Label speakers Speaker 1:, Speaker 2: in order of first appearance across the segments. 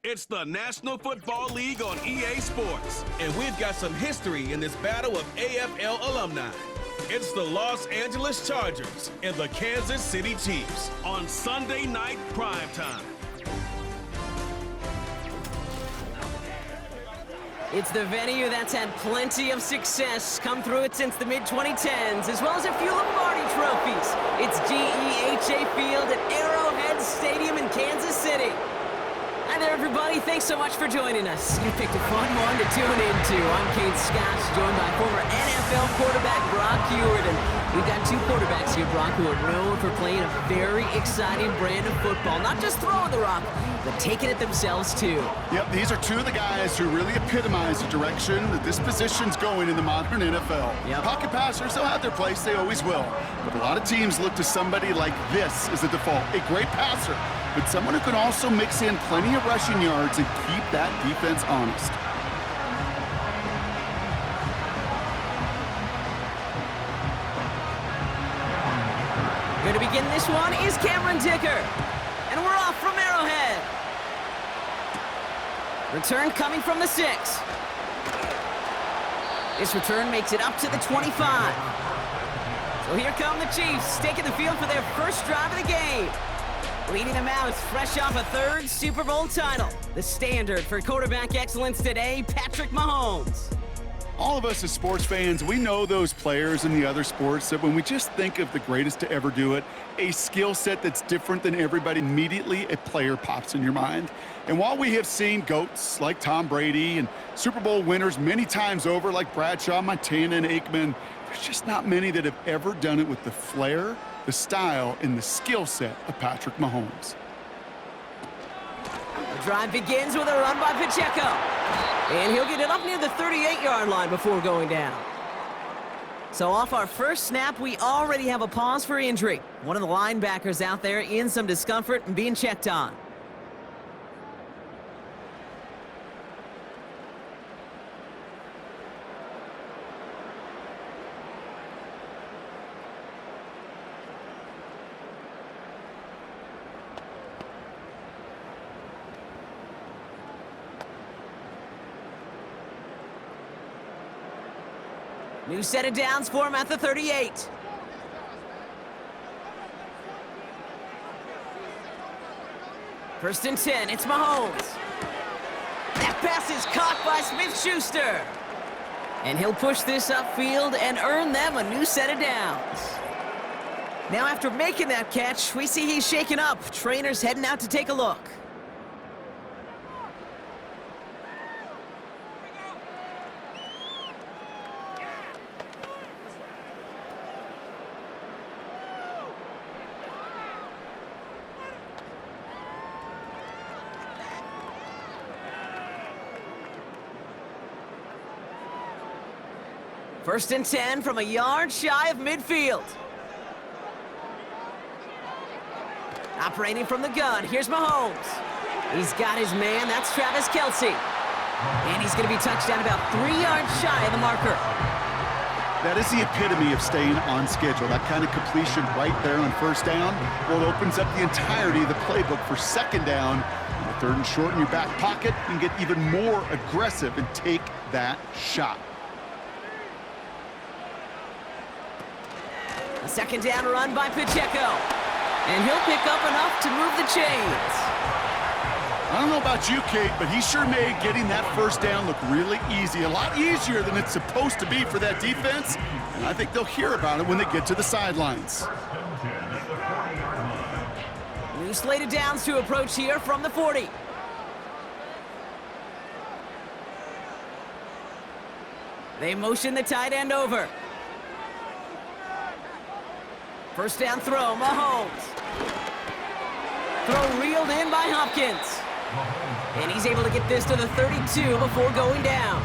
Speaker 1: It's the National Football League on EA Sports, and we've got some history in this battle of AFL alumni. It's the Los Angeles Chargers and the Kansas City Chiefs on Sunday night primetime.
Speaker 2: It's the venue that's had plenty of success come through it since the mid-2010s, as well as a few Lombardi trophies. It's GEHA Field at Arrowhead Stadium in Kansas City. Hi there, everybody. Thanks so much for joining us. You picked a fun one to tune into. I'm Kate Scott, joined by former NFL quarterback Brock Huard. And we've got two quarterbacks here, Brock, who are known for playing a very exciting brand of football. Not just throwing the rock, but taking it themselves, too.
Speaker 3: Yep, these are two of the guys who really epitomize the direction that this position's going in the modern NFL.
Speaker 2: Yep.
Speaker 3: Pocket passers, they'll have their place. They always will. But a lot of teams look to somebody like this as a default. A great passer, but someone who can also mix in plenty of rushing yards and keep that defense honest.
Speaker 2: Going to begin this one is Cameron Dicker. And we're off from Arrowhead. Return coming from the 6. This return makes it up to the 25. So here come the Chiefs, taking the field for their first drive of the game. Leading them out, fresh off a third Super Bowl title. The standard for quarterback excellence today, Patrick Mahomes.
Speaker 3: All of us as sports fans, we know those players in the other sports that when we just think of the greatest to ever do it, a skill set that's different than everybody, immediately a player pops in your mind. And while we have seen GOATs like Tom Brady and Super Bowl winners many times over like Bradshaw, Montana, and Aikman, there's just not many that have ever done it with the flair, the style, and the skill set of Patrick Mahomes.
Speaker 2: The drive begins with a run by Pacheco. And he'll get it up near the 38-yard line before going down. So off our first snap, we already have a pause for injury. One of the linebackers out there in some discomfort and being checked on. New set of downs for him at the 38. First and 10, it's Mahomes. That pass is caught by Smith-Schuster. And he'll push this upfield and earn them a new set of downs. Now after making that catch, we see he's shaken up. Trainers heading out to take a look. First and 10 from a yard shy of midfield. Operating from the gun, here's Mahomes. He's got his man, that's Travis Kelce. And he's going to be touched down about 3 yards shy of the marker.
Speaker 3: That is the epitome of staying on schedule. That kind of completion right there on first down, well, it opens up the entirety of the playbook for second down. On the third and short in your back pocket, you can get even more aggressive and take that shot.
Speaker 2: A second down run by Pacheco. And he'll pick up enough to move the chains.
Speaker 3: I don't know about you, Kate, but he sure made getting that first down look really easy. A lot easier than it's supposed to be for that defense. And I think they'll hear about it when they get to the sidelines.
Speaker 2: New slate of downs to approach here from the 40. They motion the tight end over. First down throw, Mahomes. Throw reeled in by Hopkins. And he's able to get this to the 32 before going down.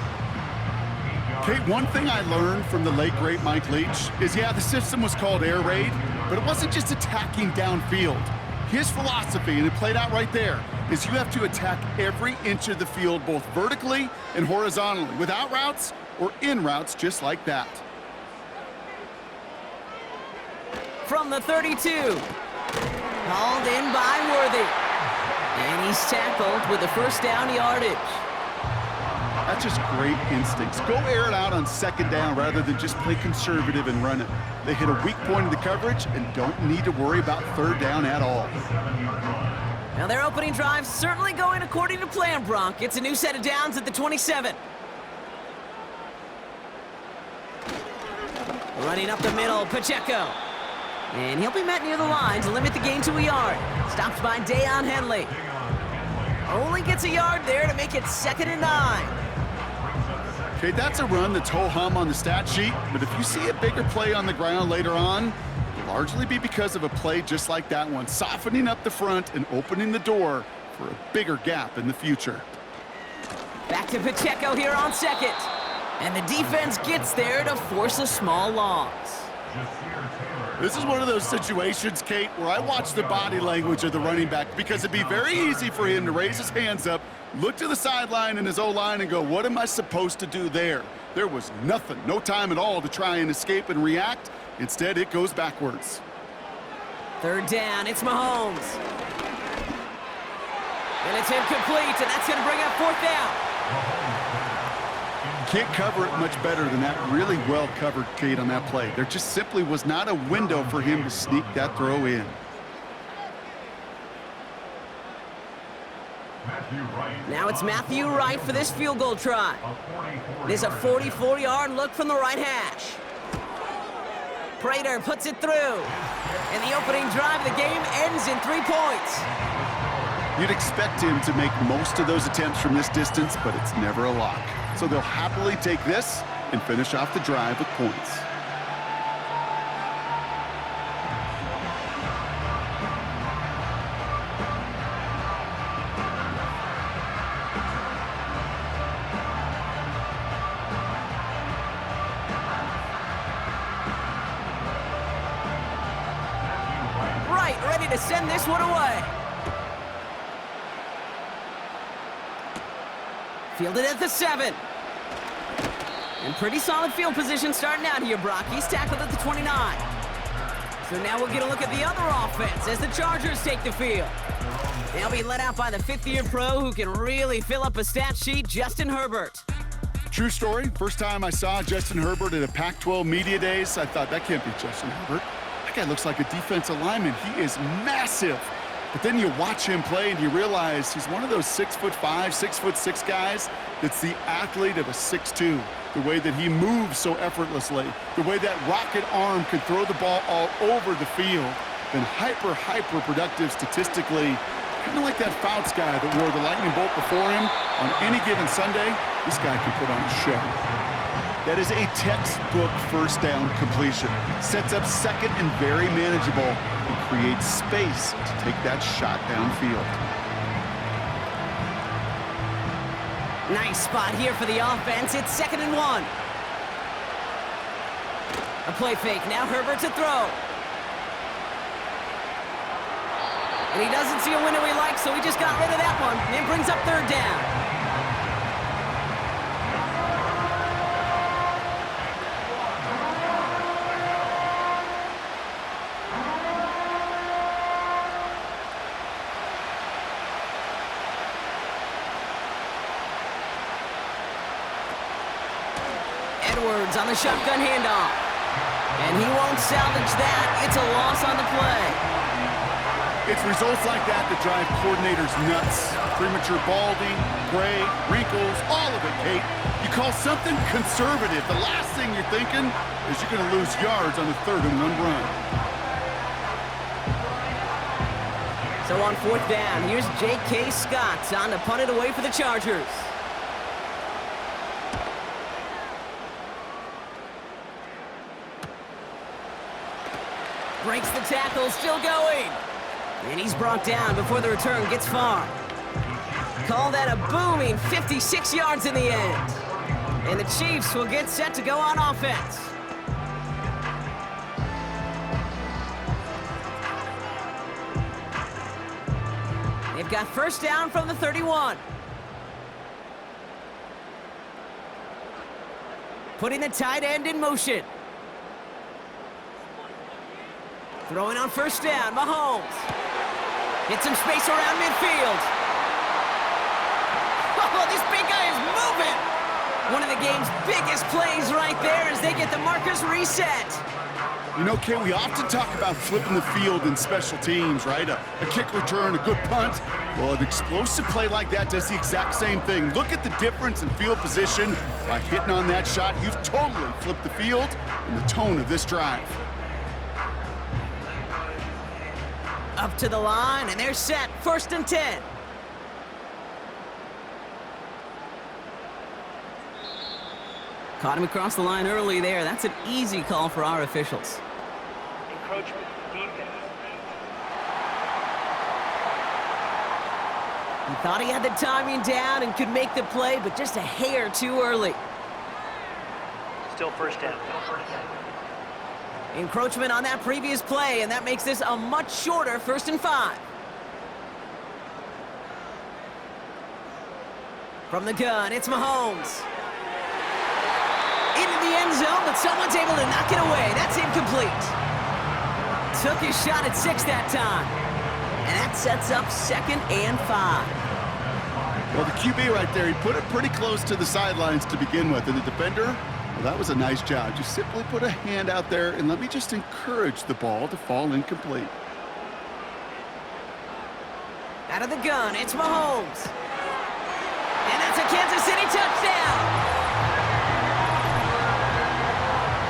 Speaker 3: Kate, one thing I learned from the late, great Mike Leach is, yeah, the system was called air raid, but it wasn't just attacking downfield. His philosophy, and it played out right there, is you have to attack every inch of the field, both vertically and horizontally, without routes or in routes just like that.
Speaker 2: From the 32. Hauled in by Worthy. And he's He's tackled with the first down yardage.
Speaker 3: That's just great instincts. Go air it out on second down rather than just play conservative and run it. They hit a weak point in the coverage and don't need to worry about third down at all.
Speaker 2: Now their opening drive certainly going according to plan, Bronk. It's a new set of downs at the 27. Running up the middle, Pacheco. And he'll be met near the line to limit the gain to a yard. Stopped by Deion Henley. Only gets a yard there to make it 2nd and 9.
Speaker 3: Okay, that's a run that's ho-hum on the stat sheet, but if you see a bigger play on the ground later on, it'll largely be because of a play just like that one, softening up the front and opening the door for a bigger gap in the future.
Speaker 2: Back to Pacheco here on second. And the defense gets there to force a small loss.
Speaker 3: This is one of those situations, Kate, where I watch the body language of the running back because it'd be very easy for him to raise his hands up, look to the sideline in his O-line and go, what am I supposed to do there? There was nothing, no time at all to try and escape and react. Instead, it goes backwards.
Speaker 2: Third down, it's Mahomes. And it's incomplete, and that's going to bring up 4th down.
Speaker 3: Can't cover it much better than that. Really well covered, Kate, on that play. There just simply was not a window for him to sneak that throw in.
Speaker 2: Now it's Matthew Wright for this field goal try. There's a 44-yard look from the right hash. Prater puts it through. And the opening drive of the game ends in 3 points.
Speaker 3: You'd expect him to make most of those attempts from this distance, but it's never a lock. So they'll happily take this and finish off the drive with points.
Speaker 2: Right, ready to send this one away. Fielded at the 7. And pretty solid field position starting out here, Brock. He's tackled at the 29. So now we'll get a look at the other offense as the Chargers take the field. They'll be led out by the 5th-year pro who can really fill up a stat sheet, Justin Herbert.
Speaker 3: True story. First time I saw Justin Herbert at a Pac-12 Media Days, I thought, that can't be Justin Herbert. That guy looks like a defensive lineman. He is massive. But then you watch him play and you realize he's one of those 6'5", 6'6" guys that's the athlete of a 6'2". The way that he moves so effortlessly, the way that rocket arm could throw the ball all over the field, been hyper productive statistically. Kind of like that Fouts guy that wore the lightning bolt before him. On any given Sunday, this guy can put on a show. That is a textbook first down completion. Sets up second and very manageable and creates space to take that shot downfield.
Speaker 2: Nice spot here for the offense. It's 2nd and 1. A play fake. Now Herbert to throw. And he doesn't see a window he likes, so he just got rid of that one. And brings up 3rd down. On the shotgun handoff. And he won't salvage that. It's a loss on the play.
Speaker 3: It's results like that that drive coordinators nuts. Premature balding, gray, wrinkles, all of it, Kate. You call something conservative. The last thing you're thinking is you're going to lose yards on a 3rd and 1 run.
Speaker 2: So on 4th down, here's J.K. Scott on to punt it away for the Chargers. Breaks the tackle, still going. And he's brought down before the return gets far. Call that a booming 56 yards in the end. And the Chiefs will get set to go on offense. They've got first down from the 31. Putting the tight end in motion. Throwing on first down, Mahomes. Hits some space around midfield. the game's biggest plays right there as they get the markers reset.
Speaker 3: You know, Kay, we often talk about flipping the field in special teams, right? A kick return, a good punt. Well, an explosive play like that does the exact same thing. Look at the difference in field position. By hitting on that shot, you've totally flipped the field and the tone of this drive.
Speaker 2: Up to the line, and they're set. 1st and 10. Caught him across the line early there. That's an easy call for our officials.
Speaker 4: Encroachment defense.
Speaker 2: He thought he had the timing down and could make the play, but just a hair too early.
Speaker 4: Still first down.
Speaker 2: Encroachment on that previous play, and that makes this a much shorter 1st and 5. From the gun, it's Mahomes. Into the end zone, but someone's able to knock it away. That's incomplete. Took his shot at 6 that time. And that sets up 2nd and 5.
Speaker 3: Well, the QB right there, he put it pretty close to the sidelines to begin with. And the defender, well, that was a nice job. Just simply put a hand out there and let me just encourage the ball to fall incomplete.
Speaker 2: Out of the gun, it's Mahomes. And that's a Kansas City touchdown.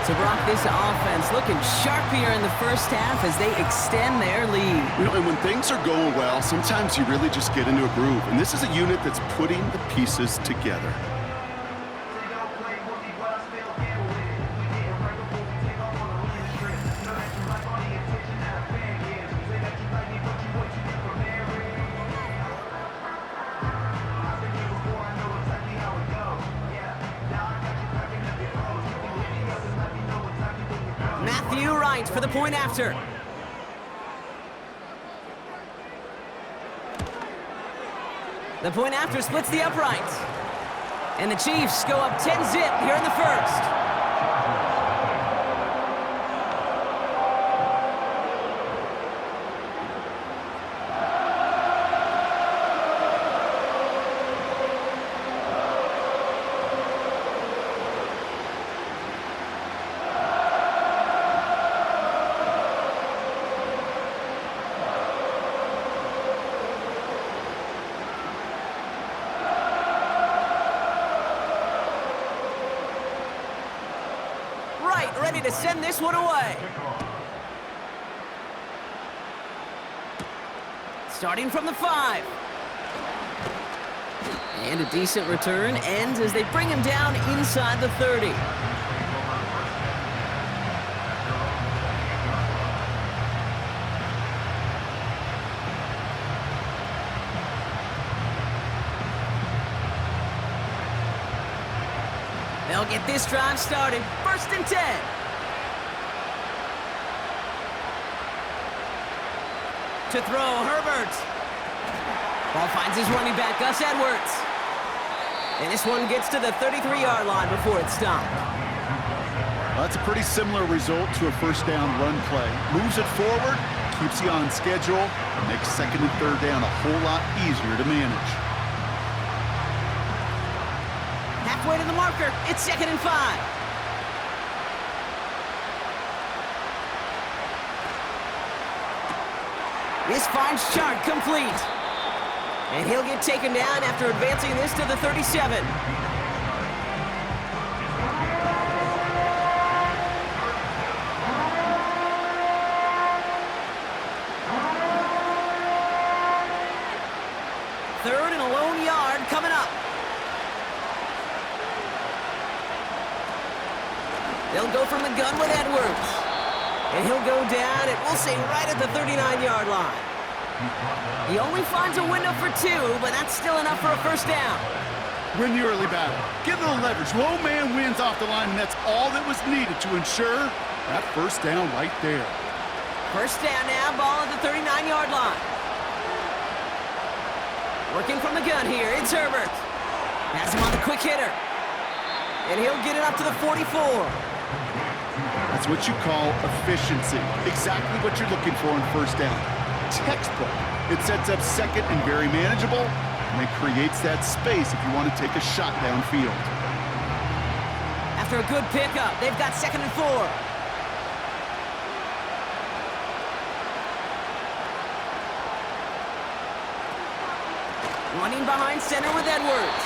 Speaker 2: So, Brock, this offense looking sharp here in the first half as they extend their lead.
Speaker 3: You know, and when things are going well, sometimes you really just get into a groove. And this is a unit that's putting the pieces together.
Speaker 2: For the point after. The point after splits the uprights. And the Chiefs go up 10-zip here in the first. Ready to send this one away. Starting from the 5. And a decent return ends as they bring him down inside the 30. They'll get this drive started. 1st and 10. To throw, Herbert. Ball finds his running back, Gus Edwards. And this one gets to the 33-yard line before it's stopped.
Speaker 3: Well, that's a pretty similar result to a first down run play. Moves it forward, keeps you on schedule, and makes 2nd and 3rd down a whole lot easier to manage.
Speaker 2: Halfway to the marker, it's 2nd and 5. This finds Chart complete. And he'll get taken down after advancing this to the 37. Third and a lone yard coming up. They'll go from the gun with Edwards. And he'll go down, and we'll say right at the 39-yard line. He only finds a window for 2, but that's still enough for a first down.
Speaker 3: Win the early battle. Get a little leverage. Low man wins off the line, and that's all that was needed to ensure that first down right there.
Speaker 2: First down now, ball at the 39-yard line. Working from the gun here, it's Herbert. Has him on the quick hitter. And he'll get it up to the 44.
Speaker 3: That's what you call efficiency. Exactly what you're looking for in first down. Textbook. It sets up 2nd and very manageable, and it creates that space if you want to take a shot downfield.
Speaker 2: after a good pickup. They've got 2nd and 4. Running behind center with Edwards.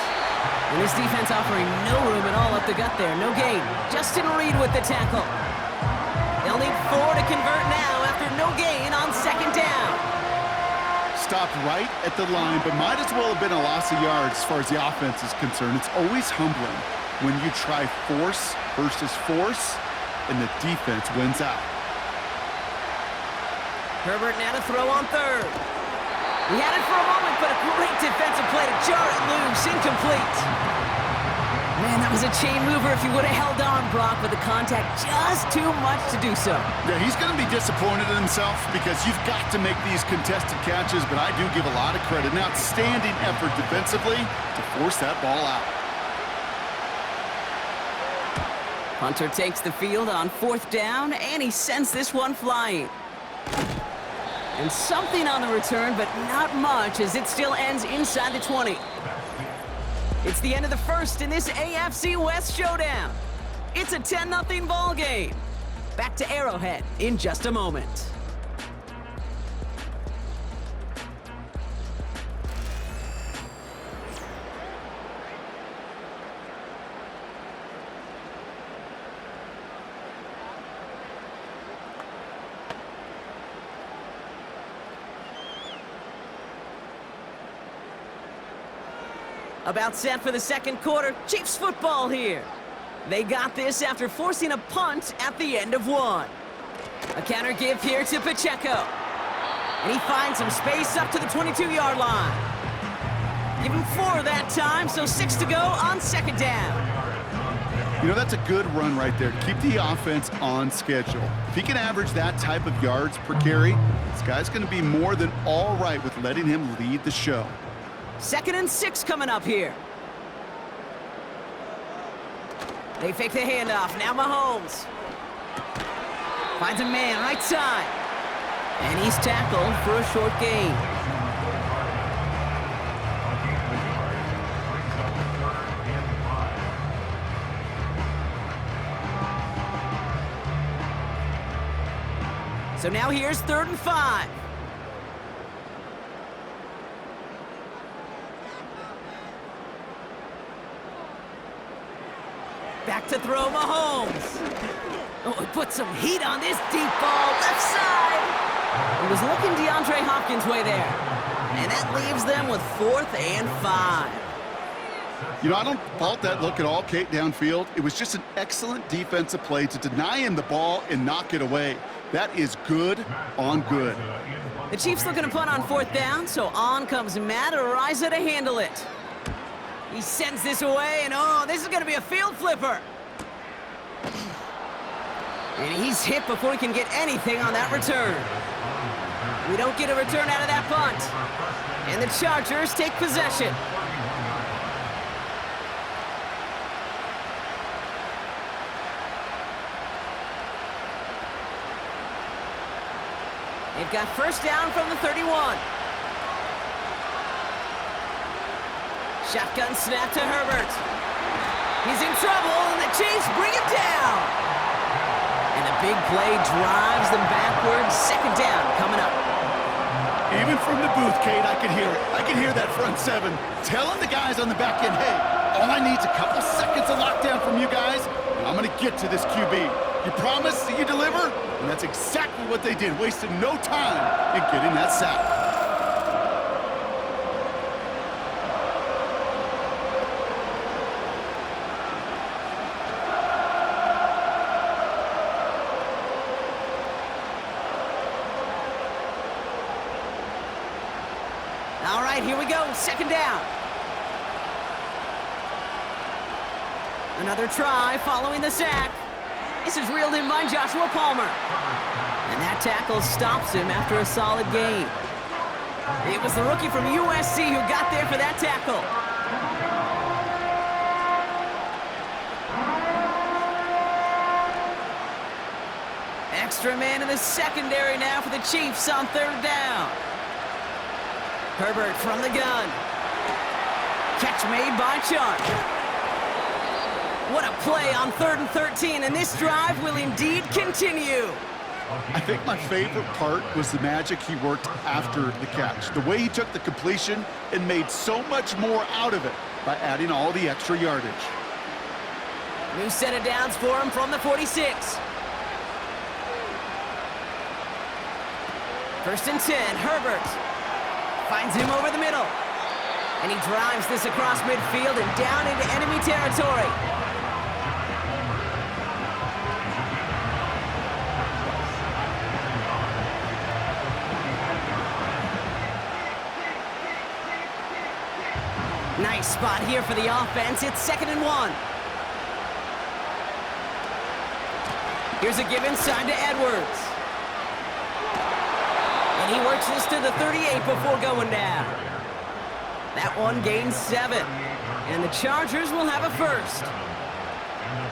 Speaker 2: And his defense offering no room at all up the gut there. No gain. Justin Reed with the tackle. They'll need 4 to convert now after no gain on 2nd down.
Speaker 3: Stopped right at the line, but might as well have been a loss of yards as far as the offense is concerned. It's always humbling when you try force versus force, and the defense wins out.
Speaker 2: Herbert now to throw on 3rd. He had it for a moment, but a great defensive play to jar it loose. Incomplete. Man, that was a chain mover if he would have held on, Brock, but the contact just too much to do so.
Speaker 3: Yeah, he's going to be disappointed in himself because you've got to make these contested catches, but I do give a lot of credit. An outstanding effort defensively to force that ball out.
Speaker 2: Hunter takes the field on 4th down, and he sends this one flying. And something on the return, but not much, as it still ends inside the 20. It's the end of the first in this AFC West showdown. It's a 10-0 ball game. Back to Arrowhead in just a moment. About set for the 2nd quarter. Chiefs football here. They got this after forcing a punt at the end of 1. A counter give here to Pacheco. And he finds some space up to the 22-yard line. Give him 4 that time, so 6 to go on 2nd down.
Speaker 3: You know, that's a good run right there. Keep the offense on schedule. If he can average that type of yards per carry, this guy's going to be more than all right with letting him lead the show.
Speaker 2: 2nd and 6 coming up here. They fake the handoff. Now Mahomes finds a man right side. And he's tackled for a short gain. So now here's 3rd and 5. Back to throw Mahomes. Oh, he put some heat on this deep ball, left side. He was looking DeAndre Hopkins' way there. And that leaves them with 4th and 5.
Speaker 3: You know, I don't fault that look at all, Kate, downfield. It was just an excellent defensive play to deny him the ball and knock it away. That is good on good.
Speaker 2: The Chiefs looking to punt on 4th down, so on comes Matt Araiza to handle it. He sends this away, and oh, this is going to be a field flipper. And he's hit before he can get anything on that return. We don't get a return out of that punt. And the Chargers take possession. They've got 1st down from the 31. Shotgun snap to Herbert. He's in trouble, and the Chiefs bring him down. And a big play drives them backwards. 2nd down coming up.
Speaker 3: Even from the booth, Kate, I can hear it. I can hear that front 7 telling the guys on the back end, hey, all I need is a couple seconds of lockdown from you guys, and I'm going to get to this QB. You promise that you deliver? And that's exactly what they did, wasted no time in getting that sack.
Speaker 2: All right, here we go. 2nd down. Another try following the sack. This is reeled in by Joshua Palmer. And that tackle stops him after a solid gain. It was the rookie from USC who got there for that tackle. Extra man in the secondary now for the Chiefs on 3rd down. Herbert from the gun. Catch made by Chuck. What a play on 3rd and 13, and this drive will indeed continue.
Speaker 3: I think my favorite part was the magic he worked after the catch. The way he took the completion and made so much more out of it by adding all the extra yardage.
Speaker 2: New set of downs for him from the 46. 1st and 10, Herbert finds him over the middle. And he drives this across midfield and down into enemy territory. Nice spot here for the offense. It's 2nd and 1. Here's a give inside to Edwards. And he works this to the 38 before going down. That one gains 7. And the Chargers will have a first.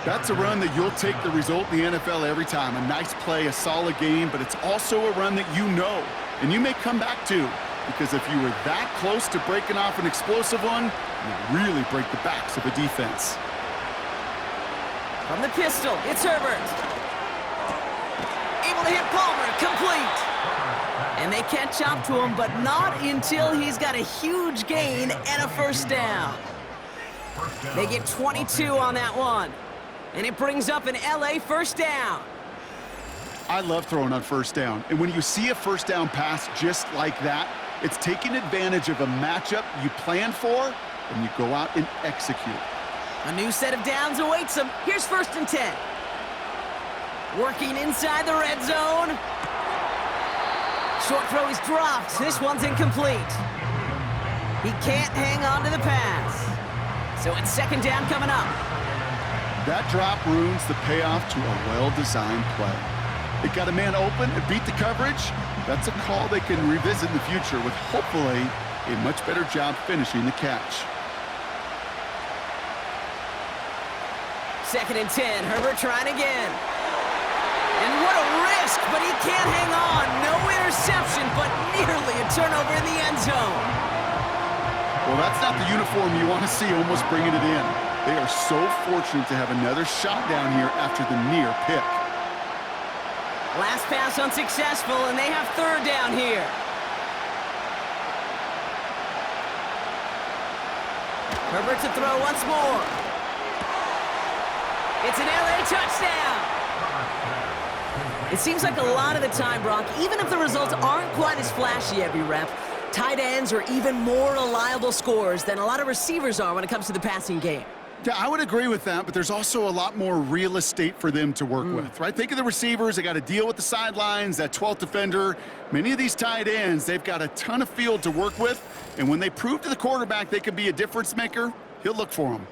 Speaker 3: That's a run that you'll take the result in the NFL every time. A nice play, a solid game, but it's also a run that you know, and you may come back to. Because if you were that close to breaking off an explosive one, you really break the backs of a defense.
Speaker 2: From the pistol, it's Herbert. Able to hit Palmer, complete. And they catch up to him, but not until he's got a huge gain and a first down. They get 22 on that one. And it brings up an LA first down.
Speaker 3: I love throwing on first down. And when you see a first down pass just like that, it's taking advantage of a matchup you planned for, and you go out and execute.
Speaker 2: A new set of downs awaits him. Here's 1st and 10. Working inside the red zone. Short throw is dropped. This one's incomplete. He can't hang on to the pass. So it's 2nd down coming up.
Speaker 3: That drop ruins the payoff to a well-designed play. It got a man open and beat the coverage. That's a call they can revisit in the future with hopefully a much better job finishing the catch.
Speaker 2: 2nd and 10, Herbert trying again. And what a risk, but he can't hang on. No interception, but nearly a turnover in the end zone.
Speaker 3: Well, that's not the uniform you want to see almost bringing it in. They are so fortunate to have another shot down here after the near pick.
Speaker 2: Last pass unsuccessful, and they have 3rd down here. Herbert to throw once more. It's an LA touchdown. It seems like a lot of the time, Brock, even if the results aren't quite as flashy every rep, tight ends are even more reliable scorers than a lot of receivers are when it comes to the passing game.
Speaker 3: Yeah, I would agree with that, but there's also a lot more real estate for them to work with, right? Think of the receivers. They got to deal with the sidelines, that 12th defender. Many of these tight ends, they've got a ton of field to work with, and when they prove to the quarterback they can be a difference maker, he'll look for them.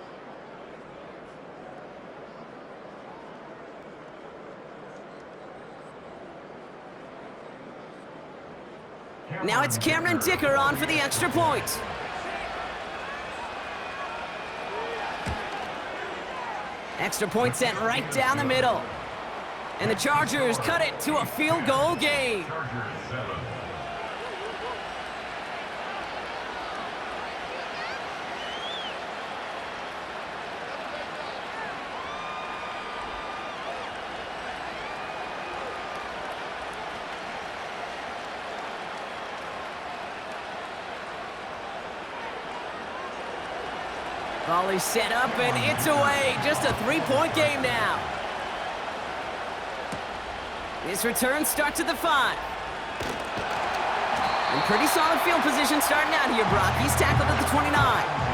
Speaker 2: Now it's Cameron Dicker on for the extra point. Extra point sent right down the middle. And the Chargers cut it to a field goal game. Volley set up, and it's away. Just a 3-point game now. This return starts at the 5. And pretty solid field position starting out here, Brock. He's tackled at the 29.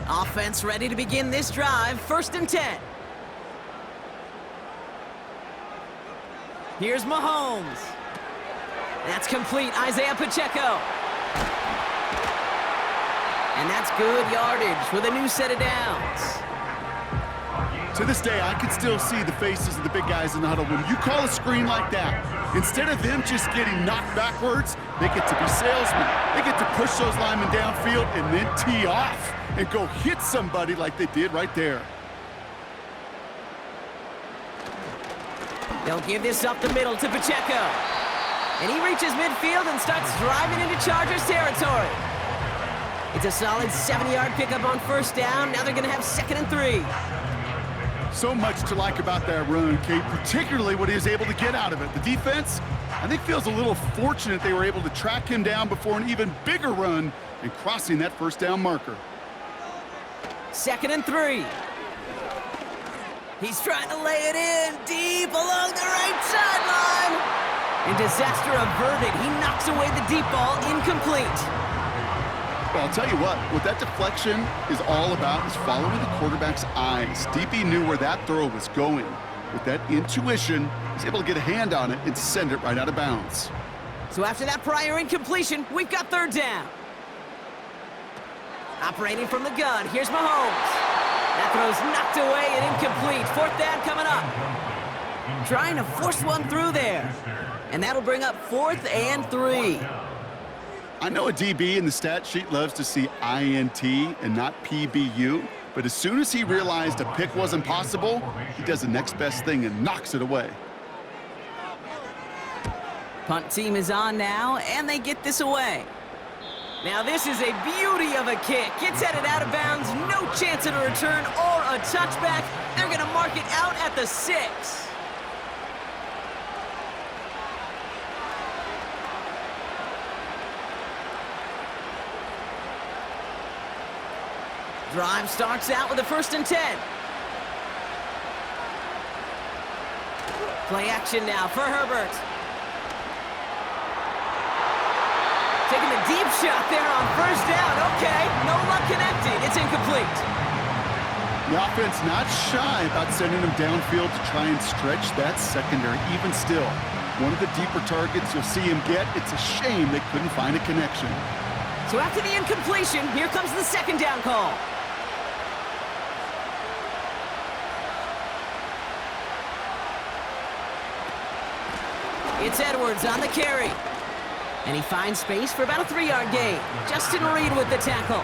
Speaker 2: Offense ready to begin this drive. 1st and 10. Here's Mahomes. That's complete. Isaiah Pacheco. And that's good yardage with a new set of downs.
Speaker 3: To this day, I can still see the faces of the big guys in the huddle. When you call a screen like that, instead of them just getting knocked backwards, they get to be salesmen. They get to push those linemen downfield and then tee off and go hit somebody like they did right there.
Speaker 2: They'll give this up the middle to Pacheco. And he reaches midfield and starts driving into Chargers territory. It's a solid 70-yard pickup on first down. Now they're going to have 2nd and 3.
Speaker 3: So much to like about that run, Kate, particularly what he was able to get out of it. The defense, I think, feels a little fortunate they were able to track him down before an even bigger run and crossing that first down marker.
Speaker 2: 2nd and 3. He's trying to lay it in deep along the right sideline. And disaster averted. He knocks away the deep ball, incomplete.
Speaker 3: Well, I'll tell you what that deflection is all about is following the quarterback's eyes. DB knew where that throw was going. With that intuition, he's able to get a hand on it and send it right out of bounds.
Speaker 2: So after that prior incompletion, we've got 3rd down. Operating from the gun, here's Mahomes. That throw's knocked away and incomplete. 4th down coming up. Trying to force one through there. And that'll bring up 4th and 3.
Speaker 3: I know a DB in the stat sheet loves to see INT and not PBU, but as soon as he realized a pick wasn't possible, he does the next best thing and knocks it away.
Speaker 2: Punt team is on now, and they get this away. Now this is a beauty of a kick. It's headed out of bounds, no chance at a return or a touchback. They're going to mark it out at the 6. Drive starts out with a 1st and 10. Play action now for Herbert. Taking a deep shot there on 1st down. Okay, no luck connecting. It's incomplete.
Speaker 3: The offense not shy about sending him downfield to try and stretch that secondary. Even still, one of the deeper targets you'll see him get. It's a shame they couldn't find a connection.
Speaker 2: So after the incompletion, here comes the 2nd down call. It's Edwards on the carry. And he finds space for about a 3-yard gain. Justin Reed with the tackle.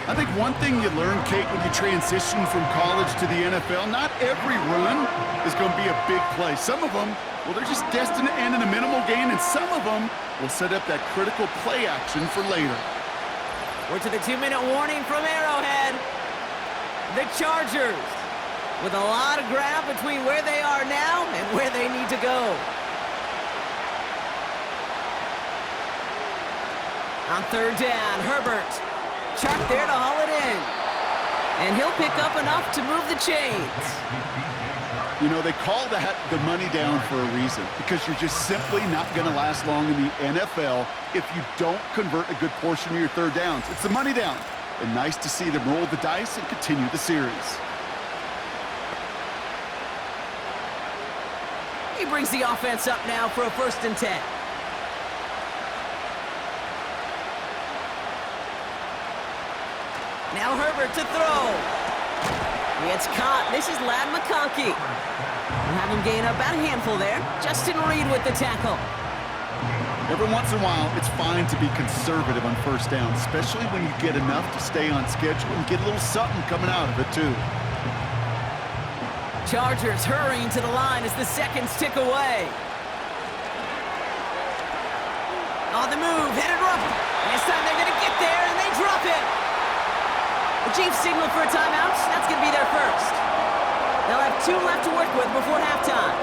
Speaker 3: I think one thing you learn, Kate, when you transition from college to the NFL, not every run is going to be a big play. Some of them, well, they're just destined to end in a minimal gain, and some of them will set up that critical play action for later.
Speaker 2: We're to the 2-minute warning from Arrowhead. The Chargers with a lot of ground between where they are now and where they need to go. On 3rd down, Herbert. Chark there to haul it in. And he'll pick up enough to move the chains.
Speaker 3: You know, they call that the money down for a reason, because you're just simply not going to last long in the NFL if you don't convert a good portion of your 3rd downs. It's the money down. And nice to see them roll the dice and continue the series.
Speaker 2: He brings the offense up now for a 1st and 10. Now Herbert to throw. It's caught. This is Ladd McConkey. We'll have him gain about a handful there. Justin Reed with the tackle.
Speaker 3: Every once in a while, it's fine to be conservative on 1st down, especially when you get enough to stay on schedule and get a little something coming out of it, too.
Speaker 2: Chargers hurrying to the line as the seconds tick away. On the move, headed up. This time they're going to get there, and they drop it. The Chiefs signal for a timeout. That's going to be their first. They'll have 2 left to work with before halftime.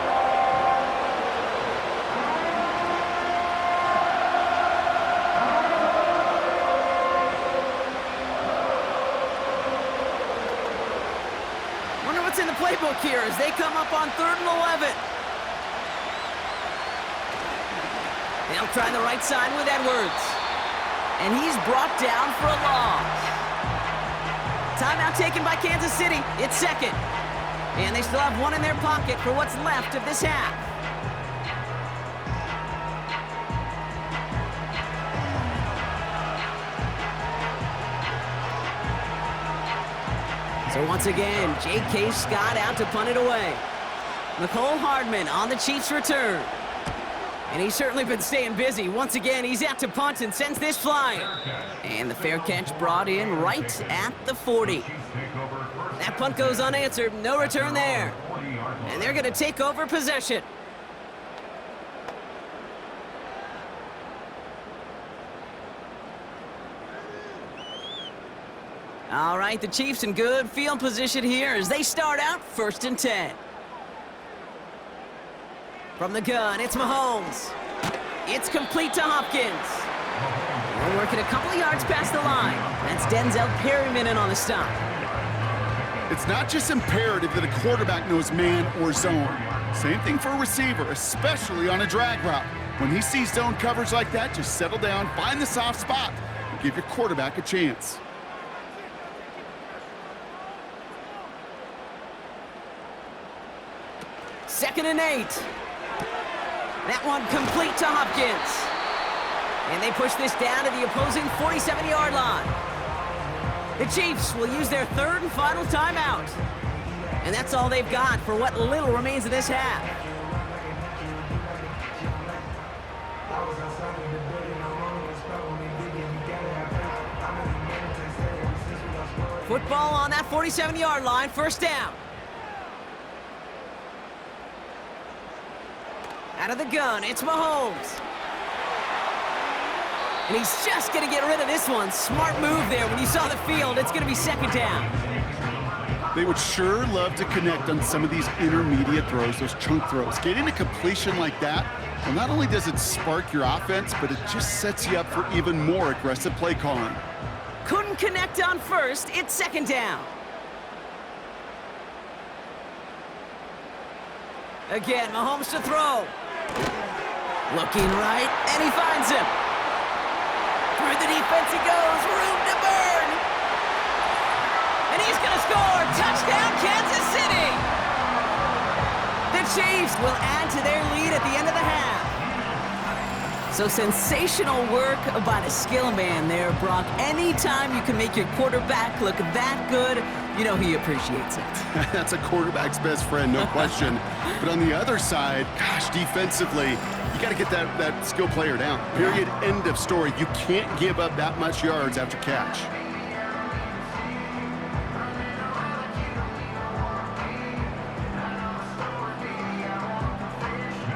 Speaker 2: Wonder what's in the playbook here as they come up on 3rd and 11. They'll try the right side with Edwards. And he's brought down for a loss. Timeout taken by Kansas City. It's 2nd. And they still have 1 in their pocket for what's left of this half. So once again, J.K. Scott out to punt it away. Nicole Hardman on the Chiefs' return. And he's certainly been staying busy. Once again, he's out to punt and sends this flying. And the fair catch brought in right at the 40. That punt goes unanswered. No return there. And they're going to take over possession. All right, the Chiefs in good field position here as they start out 1st and 10. From the gun, it's Mahomes. It's complete to Hopkins. We're working a couple of yards past the line. That's Denzel Perryman in on the stop.
Speaker 3: It's not just imperative that a quarterback knows man or zone. Same thing for a receiver, especially on a drag route. When he sees zone coverage like that, just settle down, find the soft spot, and give your quarterback a chance.
Speaker 2: Second and 8. That one complete to Hopkins. And they push this down to the opposing 47-yard line. The Chiefs will use their 3rd and final timeout. And that's all they've got for what little remains of this half. Football on that 47-yard line, 1st down. Out of the gun, it's Mahomes. And he's just going to get rid of this one. Smart move there. When you saw the field, it's going to be 2nd down.
Speaker 3: They would sure love to connect on some of these intermediate throws, those chunk throws. Getting a completion like that, well, not only does it spark your offense, but it just sets you up for even more aggressive play calling.
Speaker 2: Couldn't connect on 1st. It's 2nd down. Again, Mahomes to throw. Looking right, and he finds him. Through the defense he goes, room to burn. And he's going to score. Touchdown, Kansas City. The Chiefs will add to their lead at the end of the half. So sensational work by the skill man there, Brock. Anytime you can make your quarterback look that good, you know he appreciates it.
Speaker 3: That's a quarterback's best friend, no question. But on the other side, gosh, defensively, you got to get that skill player down. Period. End of story. You can't give up that much yards after catch.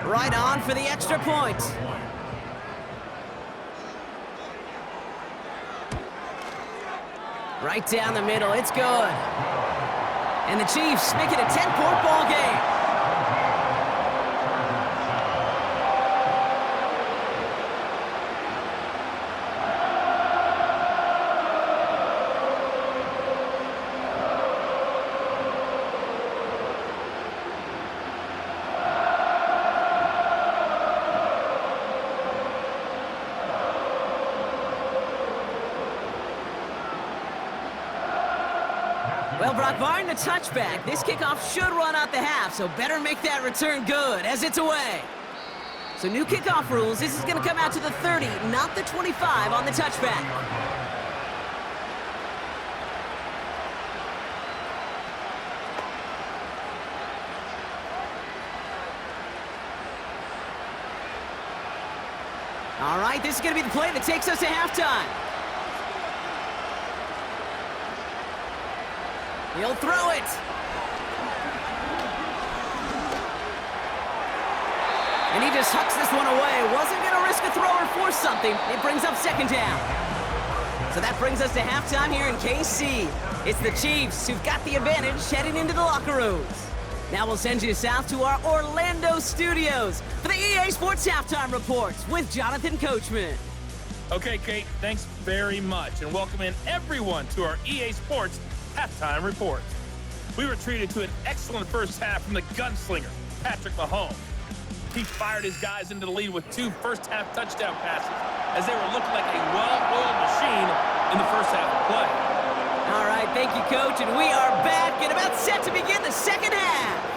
Speaker 2: Right on for the extra point. Right down the middle, it's good. And the Chiefs make it a 10-point ball game. Well, Brock, barring the touchback, this kickoff should run out the half, so better make that return good as it's away. So new kickoff rules, this is going to come out to the 30, not the 25 on the touchback. All right, this is going to be the play that takes us to halftime. He'll throw it. And he just hucks this one away. Wasn't going to risk a throw or force something. It brings up 2nd down. So that brings us to halftime here in KC. It's the Chiefs who've got the advantage heading into the locker rooms. Now we'll send you south to our Orlando studios for the EA Sports Halftime Report with Jonathan Coachman.
Speaker 5: Okay, Kate, thanks very much, and welcome in everyone to our EA Sports Halftime Report. We were treated to an excellent first half from the gunslinger, Patrick Mahomes. He fired his guys into the lead with 2 first-half touchdown passes as they were looking like a well-oiled machine in the first half of play.
Speaker 2: All right, thank you, Coach, and we are back and about set to begin the second half.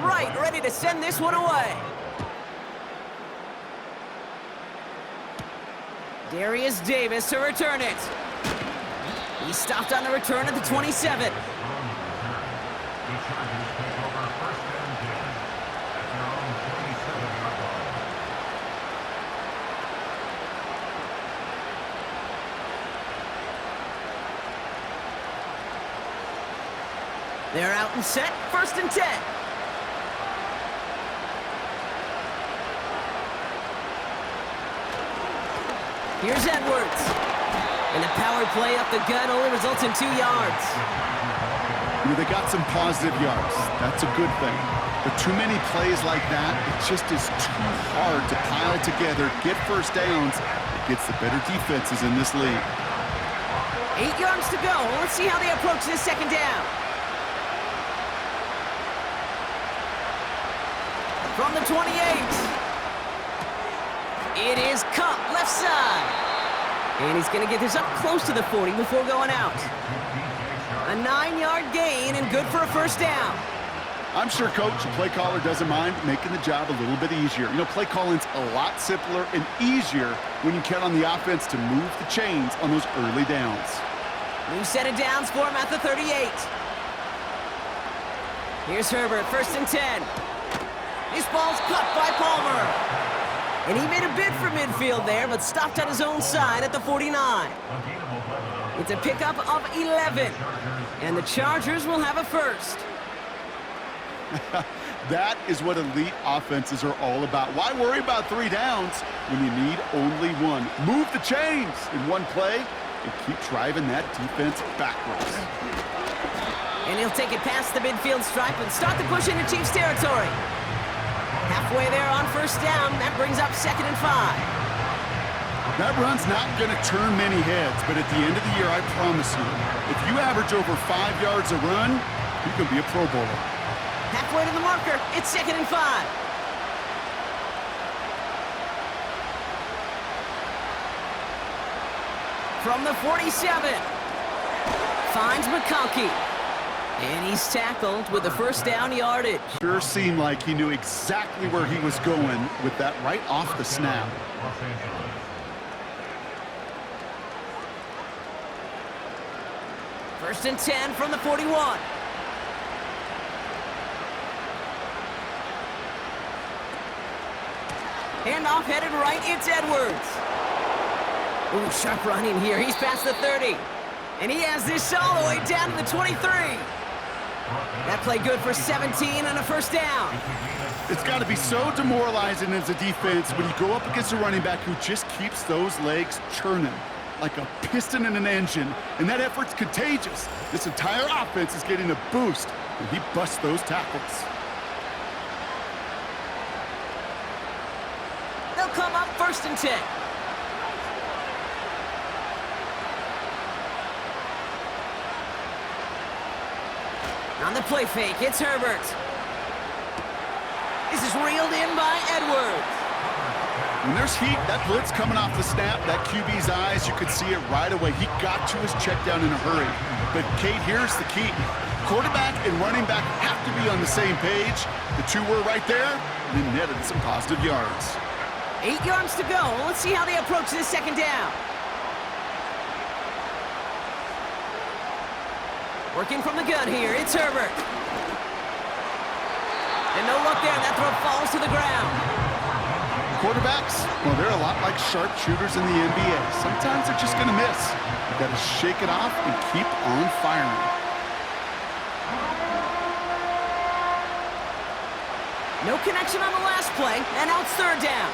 Speaker 2: Right, ready to send this one away. Darius Davis to return it. He stopped on the return at the 27. They're out and set, 1st and 10. Here's Edwards. And the power play up the gut only results in 2 yards.
Speaker 3: They got some positive yards. That's a good thing. But too many plays like that, it just is too hard to pile together, get first downs. It gets the better defenses in this league.
Speaker 2: 8 yards to go. Let's see how they approach this 2nd down. From the 28. It is Cup, left side. And he's going to get this up close to the 40 before going out. A 9-yard gain and good for a 1st down.
Speaker 3: I'm sure Coach, the play caller, doesn't mind making the job a little bit easier. You know, play calling's a lot simpler and easier when you count on the offense to move the chains on those early downs.
Speaker 2: New set of downs for him at the 38. Here's Herbert, 1st and 10. This ball's cut by Palmer. And he made a bid for midfield there, but stopped at his own side at the 49. It's a pickup of 11. And the Chargers will have a 1st.
Speaker 3: That is what elite offenses are all about. Why worry about 3 downs when you need only 1? Move the chains in one play and keep driving that defense backwards.
Speaker 2: And he'll take it past the midfield stripe and start the push into Chiefs territory. Halfway there on 1st down, that brings up 2nd and 5.
Speaker 3: That run's not going to turn many heads, but at the end of the year, I promise you, if you average over 5 yards a run, you can be a Pro Bowler.
Speaker 2: Halfway to the marker, it's 2nd and 5. From the 47, finds McConkey. And he's tackled with the 1st down yardage.
Speaker 3: Sure seemed like he knew exactly where he was going with that right off the snap.
Speaker 2: First and 10 from the 41. Handoff headed right, it's Edwards. Ooh, sharp running here. He's past the 30. And he has this all the way down to the 23. That play good for 17 and a 1st down.
Speaker 3: It's got to be so demoralizing as a defense when you go up against a running back who just keeps those legs churning like a piston in an engine, and that effort's contagious. This entire offense is getting a boost when he busts those tackles.
Speaker 2: They'll come up 1st and 10. On the play fake, it's Herbert. This is reeled in by Edwards.
Speaker 3: When there's heat, that blitz coming off the snap, that QB's eyes, you could see it right away. He got to his check down in a hurry. But, Kate, here's the key. Quarterback and running back have to be on the same page. The 2 were right there, and they netted some positive yards.
Speaker 2: 8 yards to go. Let's see how they approach this 2nd down. Working from the gun here, it's Herbert. And no luck there, that throw falls to the ground.
Speaker 3: Quarterbacks, well, they're a lot like sharpshooters in the NBA. Sometimes they're just going to miss. You've got to shake it off and keep on firing.
Speaker 2: No connection on the last play, and now it's 3rd down.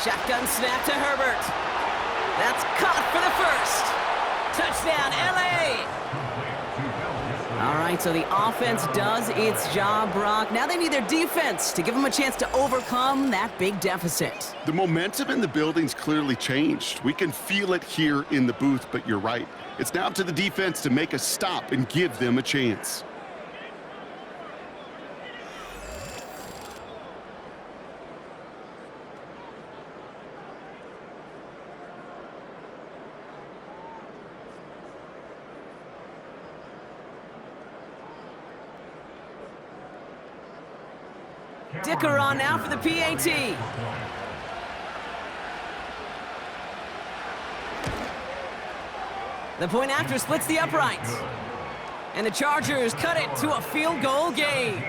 Speaker 2: Shotgun snap to Herbert. That's caught for the 1st. Touchdown, LA! All right, so the offense does its job, Brock. Now they need their defense to give them a chance to overcome that big deficit.
Speaker 3: The momentum in the building's clearly changed. We can feel it here in the booth, but you're right. It's now up to the defense to make a stop and give them a chance.
Speaker 2: Dicker on now for the PAT. The point after splits the uprights. And the Chargers cut it to a field goal game.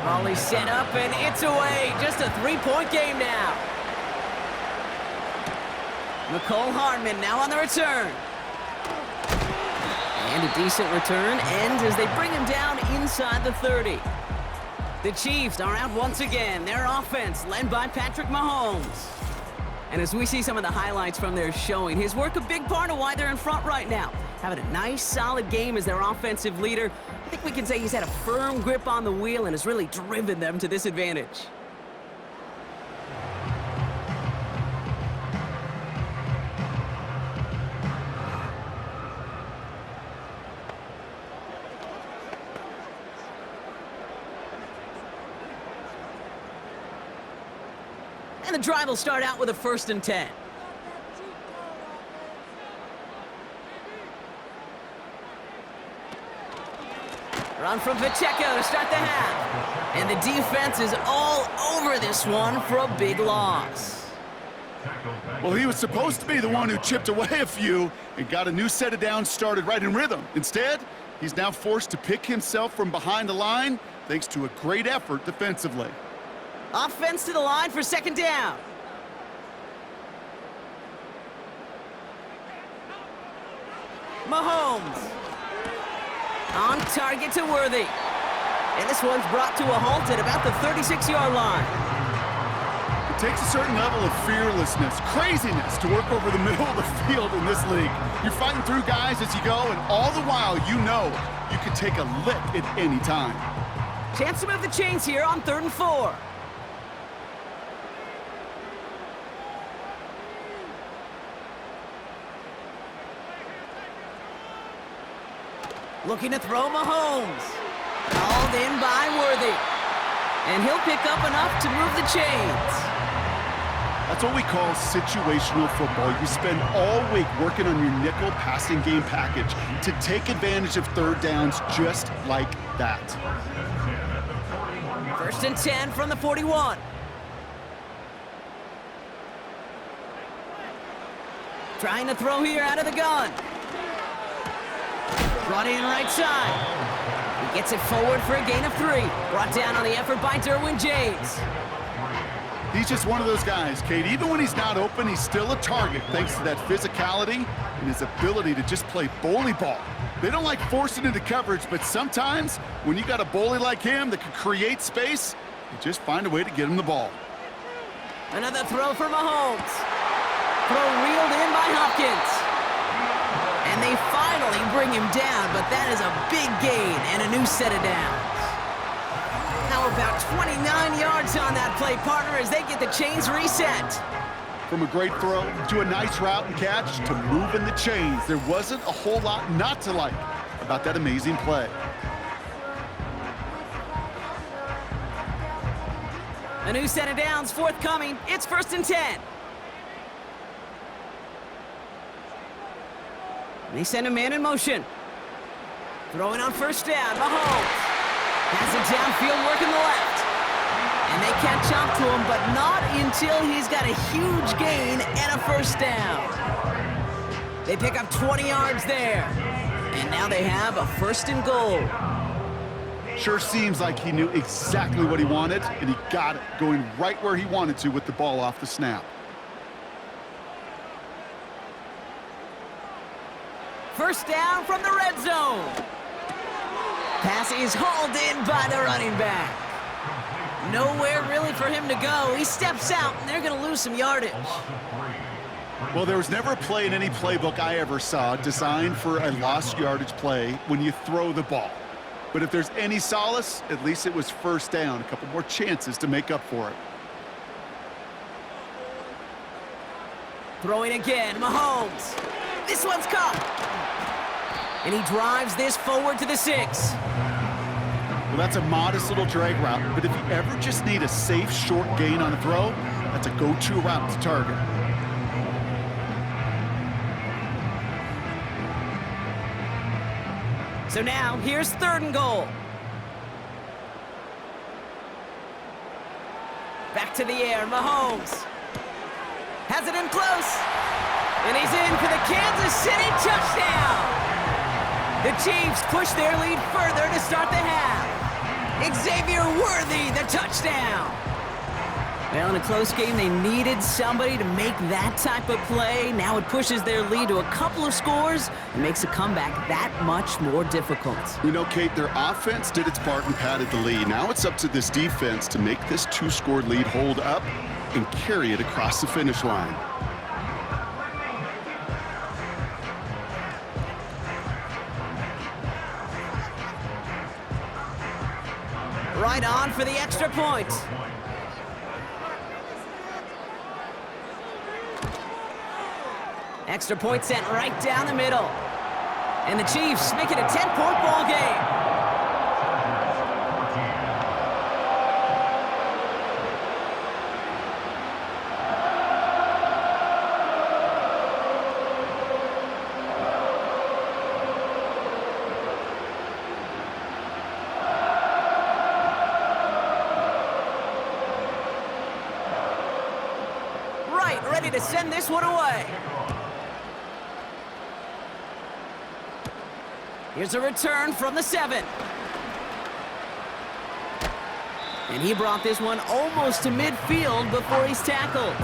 Speaker 2: Volley set up, and it's away. Just a three-point game now. Nicole Hardman now on the return. And a decent return ends as they bring him down inside the 30. The Chiefs are out once again. Their offense led by Patrick Mahomes. And as we see some of the highlights from their showing, his work a big part of why they're in front right now. Having a nice, solid game as their offensive leader. I think we can say he's had a firm grip on the wheel and has really driven them to this advantage. And the drive will start out with a 1st and 10. Run from Pacheco to start the half. And the defense is all over this one for a big loss.
Speaker 3: Well, he was supposed to be the one who chipped away a few and got a new set of downs started right in rhythm. Instead, he's now forced to pick himself from behind the line thanks to a great effort defensively.
Speaker 2: Offense to the line for 2nd down. Mahomes. On target to Worthy. And this one's brought to a halt at about the 36-yard line.
Speaker 3: It takes a certain level of fearlessness, craziness to work over the middle of the field in this league. You're fighting through guys as you go, and all the while you know you can take a lick at any time.
Speaker 2: Chance to move the chains here on 3rd and 4. Looking to throw Mahomes. Called in by Worthy. And he'll pick up enough to move the chains.
Speaker 3: That's what we call situational football. You spend all week working on your nickel passing game package to take advantage of 3rd downs just like that.
Speaker 2: 1st and 10 from the 41. Trying to throw here out of the gun. Brought in right side. He gets it forward for a gain of 3. Brought down on the effort by Derwin James.
Speaker 3: He's just one of those guys, Kate. Even when he's not open, he's still a target thanks to that physicality and his ability to just play bully ball. They don't like forcing into coverage, but sometimes when you got a bully like him that can create space, you just find a way to get him the ball.
Speaker 2: Another throw for Mahomes. Throw reeled in by Hopkins. And they finally bring him down, but that is a big gain and a new set of downs. Now about 29 yards on that play, partner, as they get the chains reset.
Speaker 3: From a great throw to a nice route and catch to moving the chains, there wasn't a whole lot not to like about that amazing play.
Speaker 2: A new set of downs forthcoming. It's 1st and 10. They send a man in motion. Throwing on 1st down, Mahomes. Has it downfield working the left. And they catch up to him, but not until he's got a huge gain and a 1st down. They pick up 20 yards there. And now they have a 1st and goal.
Speaker 3: Sure seems like he knew exactly what he wanted, and he got it, going right where he wanted to with the ball off the snap.
Speaker 2: 1st down from the red zone. Pass is hauled in by the running back. Nowhere really for him to go. He steps out, and they're going to lose some yardage.
Speaker 3: Well, there was never a play in any playbook I ever saw designed for a lost yardage play when you throw the ball. But if there's any solace, at least it was 1st down. A couple more chances to make up for it.
Speaker 2: Throwing again, Mahomes. This one's caught. And he drives this forward to the 6.
Speaker 3: Well, that's a modest little drag route, but if you ever just need a safe, short gain on a throw, that's a go-to route to target.
Speaker 2: So now, here's 3rd and goal. Back to the air, Mahomes. Has it in close. And he's in for the Kansas City touchdown. The Chiefs push their lead further to start the half. Xavier Worthy, the touchdown. Well, in a close game, they needed somebody to make that type of play. Now it pushes their lead to a couple of scores and makes a comeback that much more difficult.
Speaker 3: You know, Kate, their offense did its part and padded the lead. Now it's up to this defense to make this 2-score lead hold up and carry it across the finish line.
Speaker 2: Right on for the extra point. Extra point sent right down the middle. And the Chiefs make it a 10-point ball game. Right, ready to send this one away. Here's a return from the 7. And he brought this one almost to midfield before he's tackled.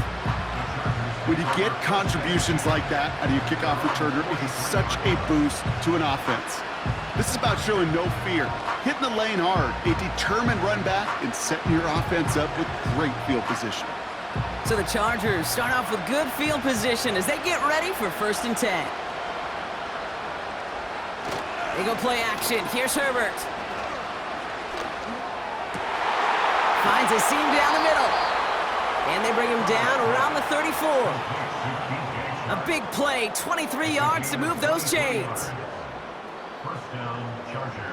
Speaker 3: When you get contributions like that out of your kickoff returner, it is such a boost to an offense. This is about showing no fear, hitting the lane hard, a determined run back, and setting your offense up with great field position.
Speaker 2: So the Chargers start off with good field position as they get ready for 1st and 10. They go play action. Here's Herbert. Finds a seam down the middle. And they bring him down around the 34. A big play, 23 yards to move those chains.
Speaker 6: First down, Chargers.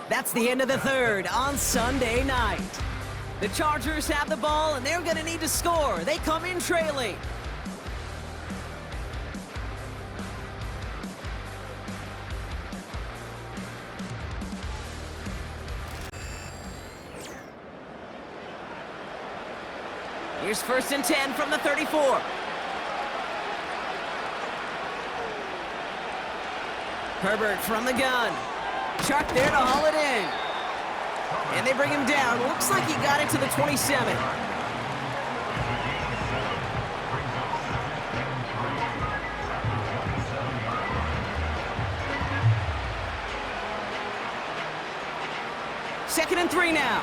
Speaker 2: That's the end of the 3rd on Sunday night. The Chargers have the ball, and they're going to need to score. They come in trailing. Here's 1st and 10 from the 34. Herbert from the gun. Chuck there to haul it in. And they bring him down. Looks like he got it to the 27. Second and 3 now.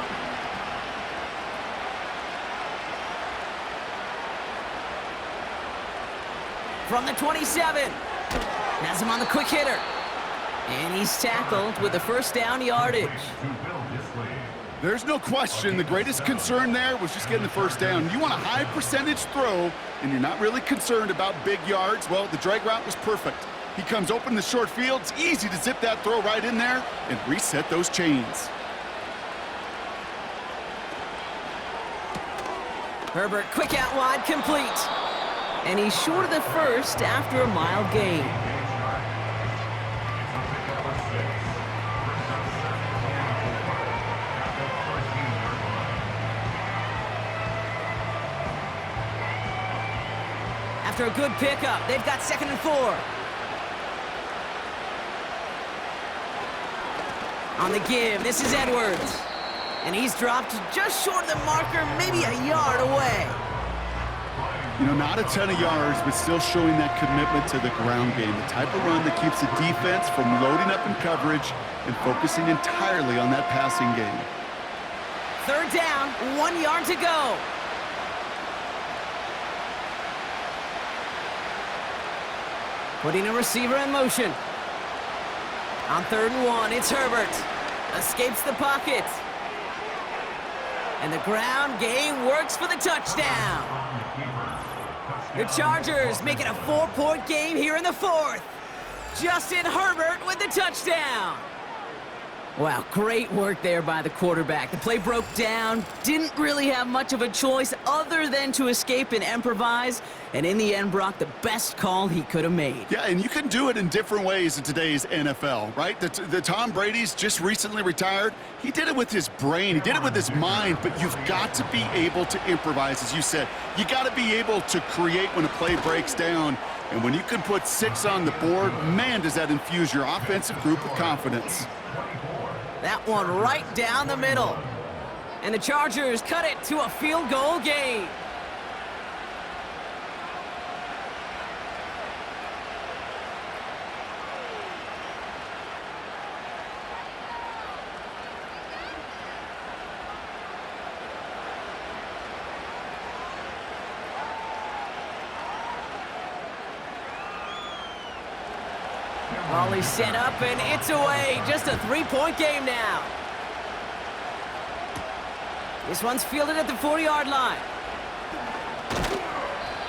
Speaker 2: From the 27. Has him on the quick hitter. And he's tackled with the 1st down yardage.
Speaker 3: There's no question the greatest concern there was just getting the 1st down. You want a high percentage throw, and you're not really concerned about big yards. Well, the drag route was perfect. He comes open the short field. It's easy to zip that throw right in there and reset those chains.
Speaker 2: Herbert, quick out wide, complete. And he's short of the 1st after a mild gain. After a good pickup, they've got 2nd and 4. On the give, this is Edwards. And he's dropped just short of the marker, maybe a yard away.
Speaker 3: You know, not a ton of yards, but still showing that commitment to the ground game. The type of run that keeps the defense from loading up in coverage and focusing entirely on that passing game.
Speaker 2: 3rd down, 1 yard to go. Putting a receiver in motion. On 3rd and 1, it's Herbert. Escapes the pocket. And the ground game works for the touchdown. The Chargers make it a 4-point game here in the 4th. Justin Herbert with the touchdown. Wow, great work there by the quarterback. The play broke down, didn't really have much of a choice other than to escape and improvise, and in the end brought the best call he could have made.
Speaker 3: Yeah, and you can do it in different ways in today's NFL, right? The Tom Brady's just recently retired. He did it with his brain. He did it with his mind, but you've got to be able to improvise, as you said. You got to be able to create when a play breaks down. And when you can put 6 on the board, man, does that infuse your offensive group with confidence.
Speaker 2: That one right down the middle. And the Chargers cut it to a field goal game. Volley set up, and it's away. Just a 3-point game now. This one's fielded at the 40-yard line.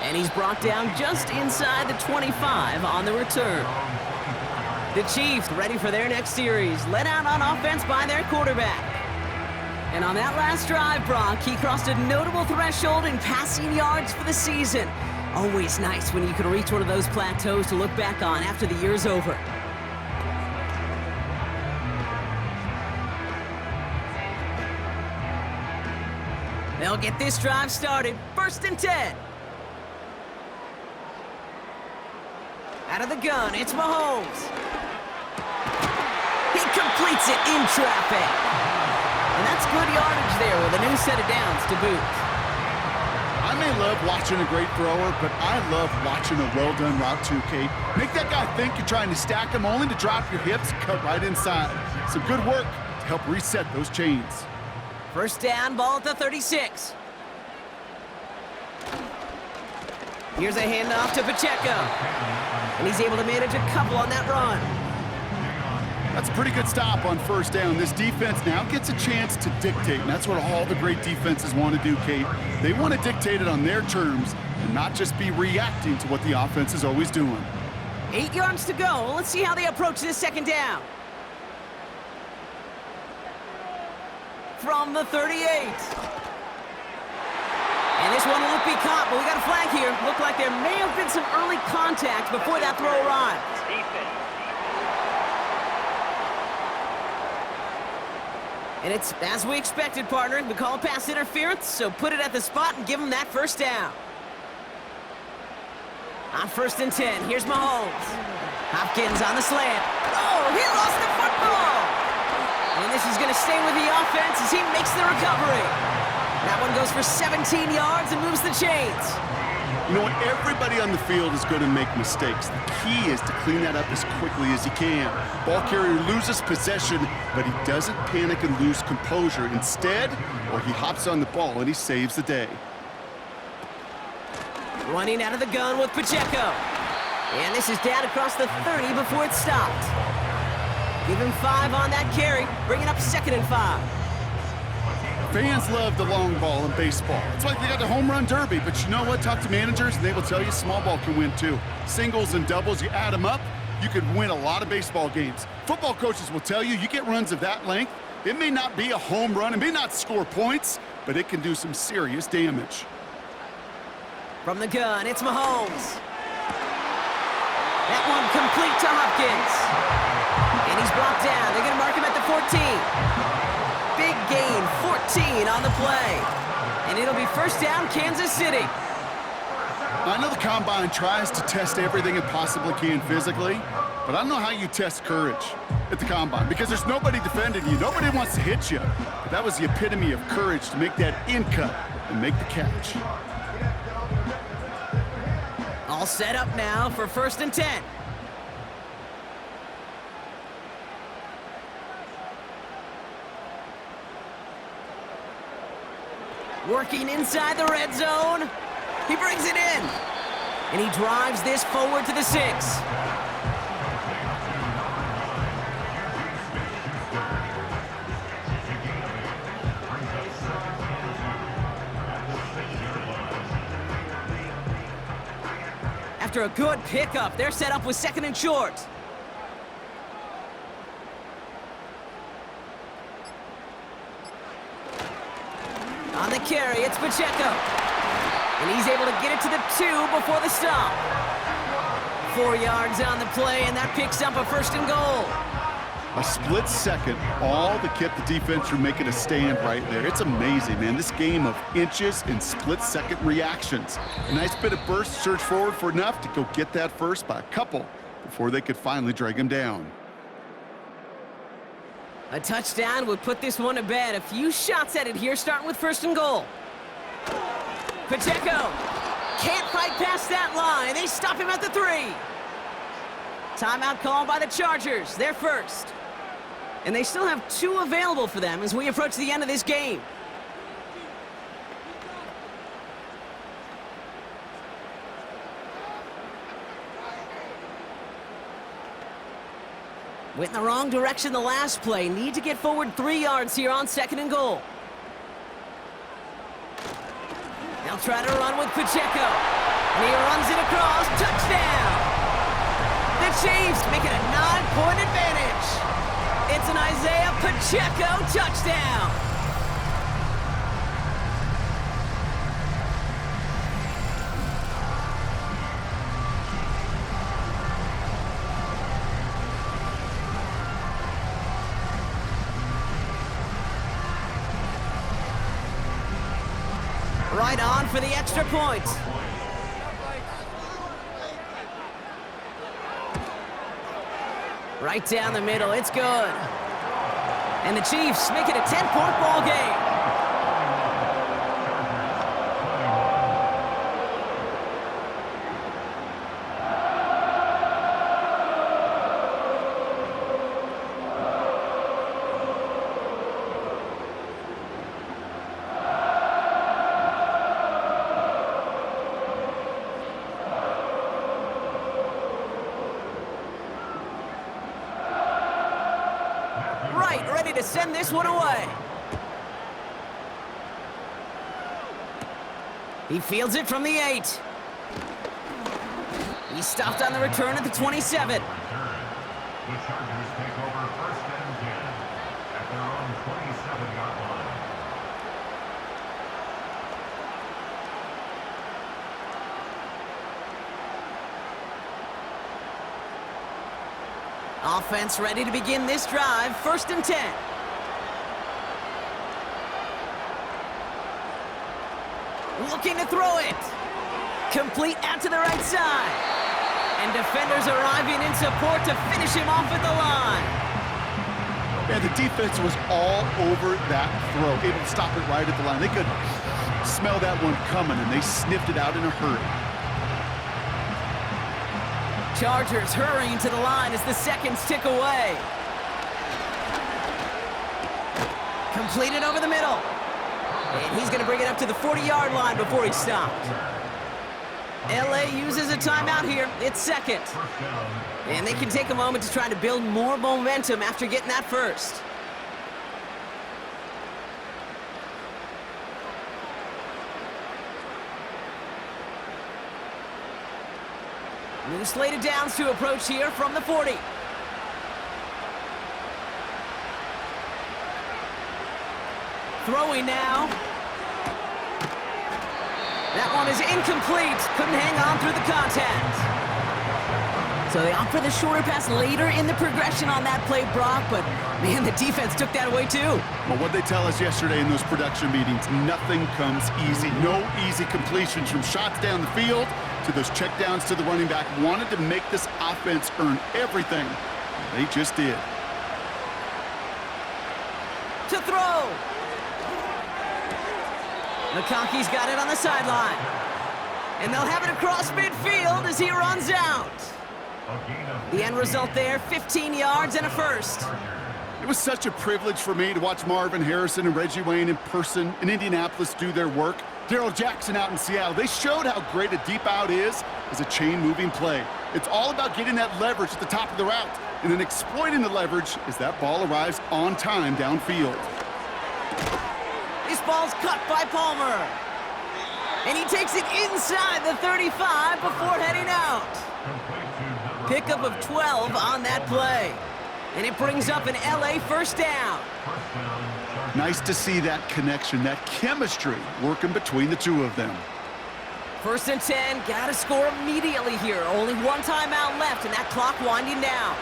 Speaker 2: And he's brought down just inside the 25 on the return. The Chiefs ready for their next series, led out on offense by their quarterback. And on that last drive, Brock, he crossed a notable threshold in passing yards for the season. Always nice when you can reach one of those plateaus to look back on after the year's over. They'll get this drive started. 1st and 10. Out of the gun, it's Mahomes. He completes it in traffic. And that's good yardage there with a new set of downs to boot.
Speaker 3: I may love watching a great thrower, but I love watching a well-done route too, Kate. Make that guy think you're trying to stack him only to drop your hips and cut right inside. Some good work to help reset those chains.
Speaker 2: 1st down, ball at the 36. Here's a handoff to Pacheco. And he's able to manage a couple on that run.
Speaker 3: That's a pretty good stop on 1st down. This defense now gets a chance to dictate, and that's what all the great defenses want to do, Kate. They want to dictate it on their terms and not just be reacting to what the offense is always doing.
Speaker 2: 8 yards to go. Let's see how they approach this 2nd down. From the 38. And this one won't be caught, but we got a flag here. Looked like there may have been some early contact before that throw arrived.
Speaker 4: Defense.
Speaker 2: And it's as we expected, partner. We call pass interference, so put it at the spot and give him that 1st down. On 1st and 10, here's Mahomes. Hopkins on the slant. Oh, he lost the football! And this is going to stay with the offense as he makes the recovery. That one goes for 17 yards and moves the chains.
Speaker 3: You know what? Everybody on the field is going to make mistakes. The key is to clean that up as quickly as he can. Ball carrier loses possession, but he doesn't panic and lose composure. Instead, he hops on the ball and he saves the day.
Speaker 2: Running out of the gun with Pacheco. And this is down across the 30 before it's stopped. Give him 5 on that carry, bringing up 2nd and 5.
Speaker 3: Fans love the long ball in baseball. It's like they got the home run derby, but you know what? Talk to managers, and they will tell you small ball can win too. Singles and doubles, you add them up, you could win a lot of baseball games. Football coaches will tell you, you get runs of that length, it may not be a home run, it may not score points, but it can do some serious damage.
Speaker 2: From the gun, it's Mahomes. That one complete to Hopkins. And he's brought down. They're going to mark him at the 14. Big gain, 14 on the play. And it'll be 1st down, Kansas City.
Speaker 3: I know the Combine tries to test everything it possibly can physically, but I don't know how you test courage at the Combine because there's nobody defending you. Nobody wants to hit you. But that was the epitome of courage to make that in cut and make the catch.
Speaker 2: All set up now for 1st and 10. Working inside the red zone. He brings it in. And he drives this forward to the 6. After a good pickup, they're set up with 2nd and short. On the carry, it's Pacheco. And he's able to get it to the 2 before the stop. 4 yards on the play, and that picks up a 1st and goal.
Speaker 3: A split second, all that kept the defense from making a stand right there. It's amazing, man. This game of inches and split-second reactions. A nice bit of burst, surge forward for enough to go get that first by a couple before they could finally drag him down.
Speaker 2: A touchdown would put this one to bed. A few shots at it here, starting with 1st and goal. Pacheco can't fight past that line. They stop him at the 3. Timeout called by the Chargers. They're first. And they still have 2 available for them as we approach the end of this game. Went in the wrong direction the last play. Need to get forward 3 yards here on 2nd and goal. They'll try to run with Pacheco. And he runs it across. Touchdown! The Chiefs make it a 9-point advantage. It's an Isaiah Pacheco touchdown. Right on for the extra point. Right down the middle, it's good. And the Chiefs make it a 10-point ball game. Ready to send this one away. He fields it from the 8. He stopped on the return at the 27.
Speaker 6: The Chargers take over 1st and 10 at their own 27-yard line.
Speaker 2: Offense ready to begin this drive. 1st and 10. Looking to throw it. Complete out to the right side. And defenders arriving in support to finish him off at the line.
Speaker 3: And the defense was all over that throw, able to stop it right at the line. They could smell that one coming, and they sniffed it out in a hurry.
Speaker 2: Chargers hurrying to the line as the seconds tick away. Completed over the middle. And he's going to bring it up to the 40-yard line before he stopped. LA uses a timeout here. It's 2nd. And they can take a moment to try to build more momentum after getting that first. New slate of downs to approach here from the 40. Throwing now. That one is incomplete. Couldn't hang on through the contact. So they opt for the shorter pass later in the progression on that play, Brock, but man, the defense took that away too.
Speaker 3: Well, what they tell us yesterday in those production meetings, nothing comes easy. No easy completions, from shots down the field to those checkdowns to the running back. Wanted to make this offense earn everything. They just did.
Speaker 2: To throw. McConkey's got it on the sideline. And they'll have it across midfield as he runs out. The end result there, 15 yards and a first.
Speaker 3: It was such a privilege for me to watch Marvin Harrison and Reggie Wayne in person in Indianapolis do their work. Darrell Jackson out in Seattle. They showed how great a deep out is as a chain-moving play. It's all about getting that leverage at the top of the route and then exploiting the leverage as that ball arrives on time downfield.
Speaker 2: This ball's cut by Palmer. And he takes it inside the 35 before heading out. Pickup of 12 on that play. And it brings up an LA first down.
Speaker 3: Nice to see that connection, that chemistry working between the two of them.
Speaker 2: 1st and 10, gotta score immediately here. Only one timeout left and that clock winding down.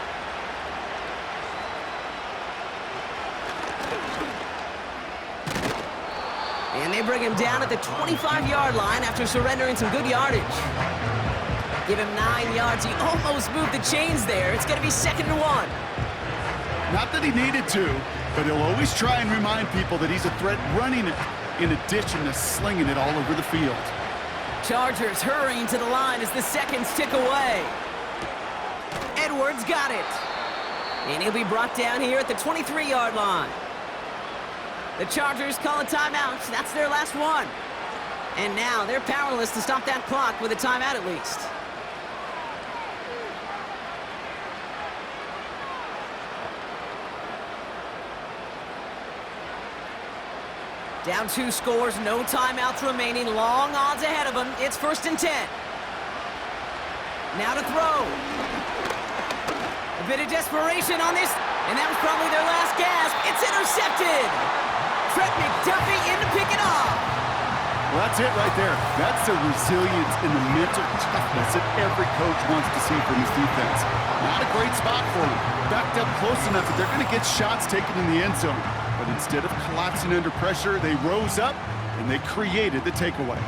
Speaker 2: And they bring him down at the 25-yard line after surrendering some good yardage. Give him 9 yards. He almost moved the chains there. It's going to be 2nd and 1.
Speaker 3: Not that he needed to, but he'll always try and remind people that he's a threat running it in addition to slinging it all over the field.
Speaker 2: Chargers hurrying to the line as the seconds tick away. Edwards got it. And he'll be brought down here at the 23-yard line. The Chargers call a timeout. That's their last one. And now they're powerless to stop that clock with a timeout at least. Down 2 scores, no timeouts remaining, long odds ahead of them. It's 1st and 10. Now to throw. A bit of desperation on this, and that was probably their last gasp. It's intercepted. Trent McDuffie in to pick it off.
Speaker 3: Well, that's it right there. That's the resilience and the mental toughness that every coach wants to see from his defense. Not a great spot for him. Backed up close enough that they're going to get shots taken in the end zone. But instead of collapsing under pressure, they rose up and they created the takeaway.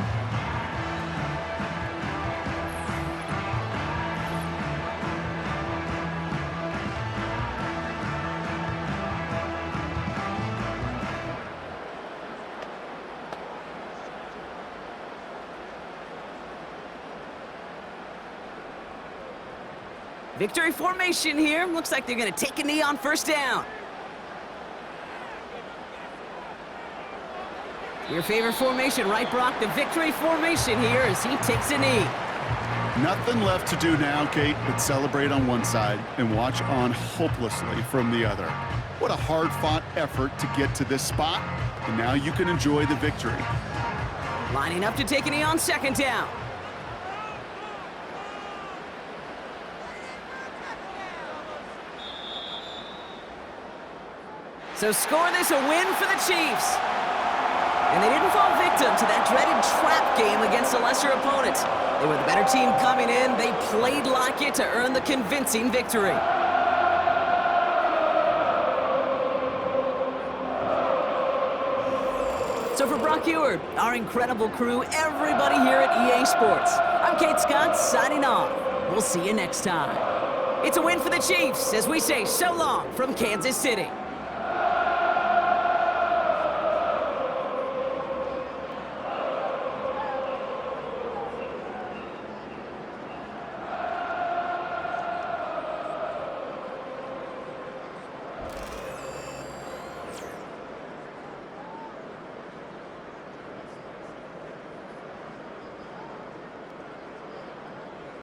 Speaker 2: Victory formation here. Looks like they're going to take a knee on 1st down. Your favorite formation, right, Brock? The victory formation here as he takes a knee.
Speaker 3: Nothing left to do now, Kate, but celebrate on one side and watch on hopelessly from the other. What a hard-fought effort to get to this spot, and now you can enjoy the victory.
Speaker 2: Lining up to take a knee on 2nd down. So score this a win for the Chiefs. And they didn't fall victim to that dreaded trap game against a lesser opponent. They were the better team coming in. They played like it to earn the convincing victory. So for Brock Eward, our incredible crew, everybody here at EA Sports, I'm Kate Scott signing off. We'll see you next time. It's a win for the Chiefs as we say so long from Kansas City.